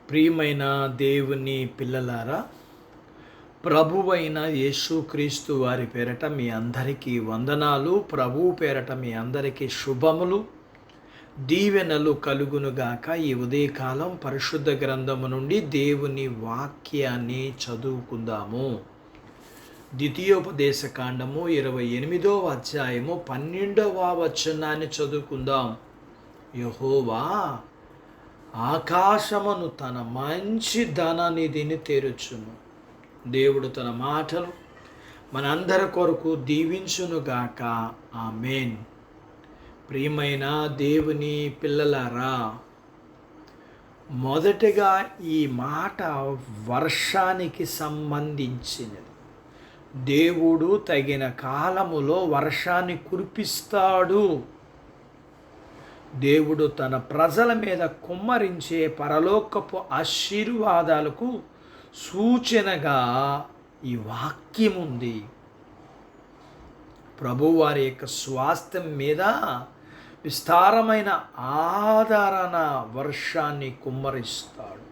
ప్రియమైన దేవుని పిల్లలారా, ప్రభువైన యేసుక్రీస్తు వారి పేరట మీ అందరికీ వందనాలు. ప్రభువు పేరట మీ అందరికీ శుభములు, దీవెనలు కలుగునుగాక. ఈ ఉదయకాలం పరిశుద్ధ గ్రంథము నుండి దేవుని వాక్యాన్ని చదువుకుందాము. ద్వితీయోపదేశ కాండము 28వ అధ్యాయము 12వ వచనాన్ని చదువుకుందాం. యెహోవా ఆకాశమును తన మంచి ధననిధిని తెరుచును. దేవుడు తన మాటలు మనందరి కొరకు దీవించునుగాక. ఆమేన్. ప్రియమైన దేవుని పిల్లలారా, మొదటగా ఈ మాట వర్షానికి సంబంధించినది. దేవుడు తగిన కాలములో వర్షాన్ని కురిపిస్తాడు. దేవుడు తన ప్రజల మీద కుమ్మరించే పరలోకపు ఆశీర్వాదాలకు సూచనగా ఈ వాక్యం ఉంది. ప్రభువారి యొక్క స్వాస్థ్యం మీద విస్తారమైన ఆదరణ వర్షాన్ని కుమ్మరిస్తాడు.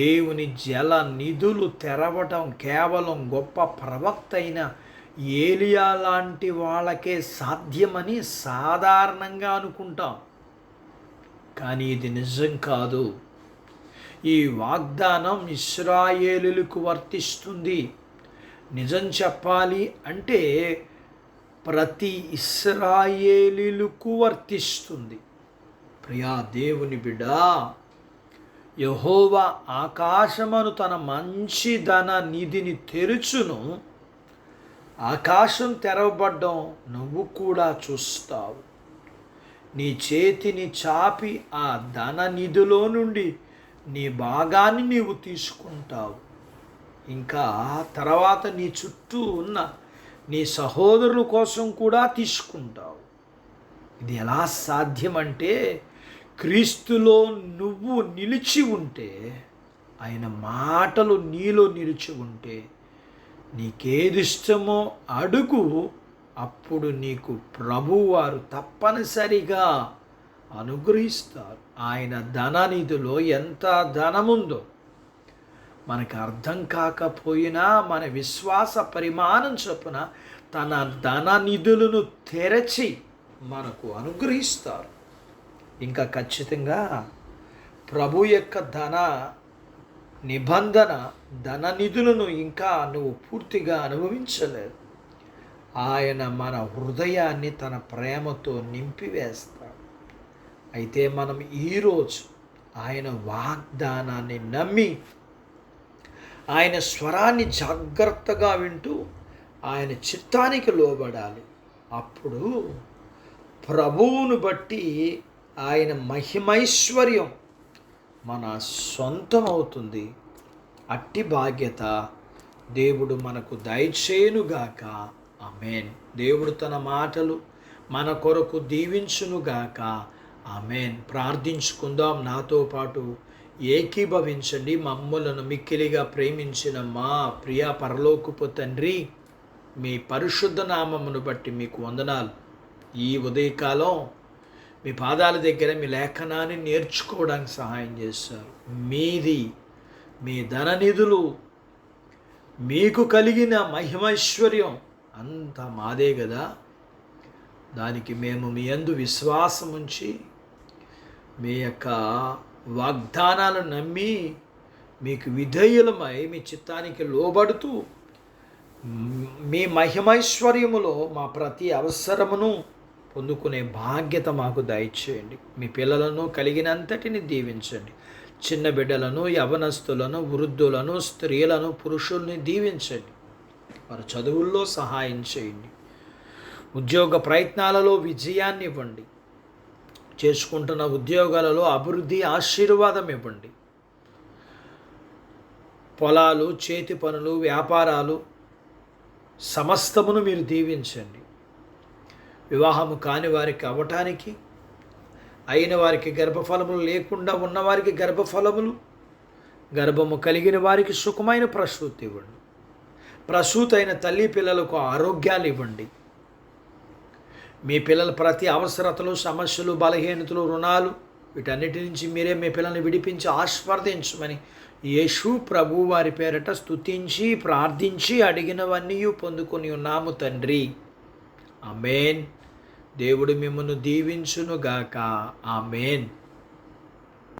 దేవుని జల నిధులు తెరవటం కేవలం గొప్ప ప్రవక్త అయిన ఏలియా లాంటి వాళ్ళకే సాధ్యమని సాధారణంగా అనుకుంటాం, కానీ ఇది నిజం కాదు. ఈ వాగ్దానం ఇశ్రాయేలులకు వర్తిస్తుంది. నిజం చెప్పాలి అంటే ప్రతి ఇశ్రాయేలీలకు వర్తిస్తుంది. ప్రియా దేవుని బిడ్డ, యెహోవా ఆకాశమును తన మంచి ధన నిధిని తెరుచును. ఆకాశం తెరవబడ్డం నువ్వు కూడా చూస్తావు. నీ చేతిని చాపి ఆ ధన నిధిలో నుండి నీ భాగాన్ని నీవు తీసుకుంటావు. ఇంకా తర్వాత నీ చుట్టూ ఉన్న నీ సహోదరుల కోసం కూడా తీసుకుంటావు. ఇది ఎలా సాధ్యమంటే, క్రీస్తులో నువ్వు నిలిచి ఉంటే, ఆయన మాటలు నీలో నిలిచి ఉంటే, నీకేది ఇష్టమో అడుగు, అప్పుడు నీకు ప్రభువారు తప్పనిసరిగా అనుగ్రహిస్తారు. ఆయన ధననిధిలో ఎంత ధనముందో మనకు అర్థం కాకపోయినా మన విశ్వాస పరిమాణం చొప్పున తన ధననిధులను తెరచి మనకు అనుగ్రహిస్తారు. ఇంకా ఖచ్చితంగా ప్రభు యొక్క ధన నిబంధన ధననిధులను ఇంకా నువ్వు పూర్తిగా అనుభవించలేదు. ఆయన మన హృదయాన్ని తన ప్రేమతో నింపివేస్తాడు. అయితే మనం ఈరోజు ఆయన వాగ్దానాన్ని నమ్మి ఆయన స్వరాన్ని జాగ్రత్తగా వింటూ ఆయన చిత్తానికి లోబడాలి. అప్పుడు ప్రభువును బట్టి ఆయన మహిమైశ్వర్యం మన సొంతం అవుతుంది. అట్టి భాగ్యత దేవుడు మనకు దయచేయునుగాక. ఆమేన్. దేవుడు తన మాటలు మన కొరకు దీవించునుగాక. ఆమేన్. ప్రార్థించుకుందాం. నాతో పాటు ఏకీభవించండి. మమ్ములను మిక్కిలిగా ప్రేమించిన మా ప్రియ పరలోకపు తండ్రి, మీ పరిశుద్ధ నామమును బట్టి మీకు వందనాలు. ఈ ఉదయకాలం మీ పాదాల దగ్గర మీ లేఖనాన్ని నేర్చుకోవడానికి సహాయం చేశారు. మీది మీ ధననిధులు, మీకు కలిగిన మహిమైశ్వర్యం అంత మాదే కదా. దానికి మేము మీ యందు విశ్వాసం ఉంచి మీ యొక్క వాగ్దానాలను నమ్మి మీకు విధేయులమై మీ చిత్తానికి లోబడుతూ మీ మహిమైశ్వర్యములో మా ప్రతి అవసరమును పొందుకునే బాధ్యత మాకు దయచేయండి. మీ పిల్లలను కలిగినంతటిని దీవించండి. చిన్న బిడ్డలను, యవనస్తులను, వృద్ధులను, స్త్రీలను, పురుషుల్ని దీవించండి. వారి చదువుల్లో సహాయం చేయండి. ఉద్యోగ ప్రయత్నాలలో విజయాన్ని ఇవ్వండి. చేసుకుంటున్న ఉద్యోగాలలో అభివృద్ధి, ఆశీర్వాదం ఇవ్వండి. పొలాలు, చేతి పనులు, వ్యాపారాలు సమస్తమును మీరు దీవించండి. వివాహము కాని వారికి అవ్వటానికి, అయిన వారికి గర్భఫలములు లేకుండా ఉన్నవారికి గర్భఫలములు, గర్భము కలిగిన వారికి సుఖమైన ప్రసూతి ఇవ్వండి. ప్రసూతి అయిన తల్లి పిల్లలకు ఆరోగ్యాలు ఇవ్వండి. మీ పిల్లల ప్రతి అవసరతలు, సమస్యలు, బలహీనతలు, రుణాలు, వీటన్నిటి నుంచి మీరే మీ పిల్లల్ని విడిపించి ఆశీర్వదించమని యేసు ప్రభు వారి పేరట స్తుతించి ప్రార్థించి అడిగినవన్నీ పొందుకొని ఉన్నాము తండ్రి. ఆమేన్. దేవుడు మిమ్మల్ని దీవించునుగాక. ఆమేన్.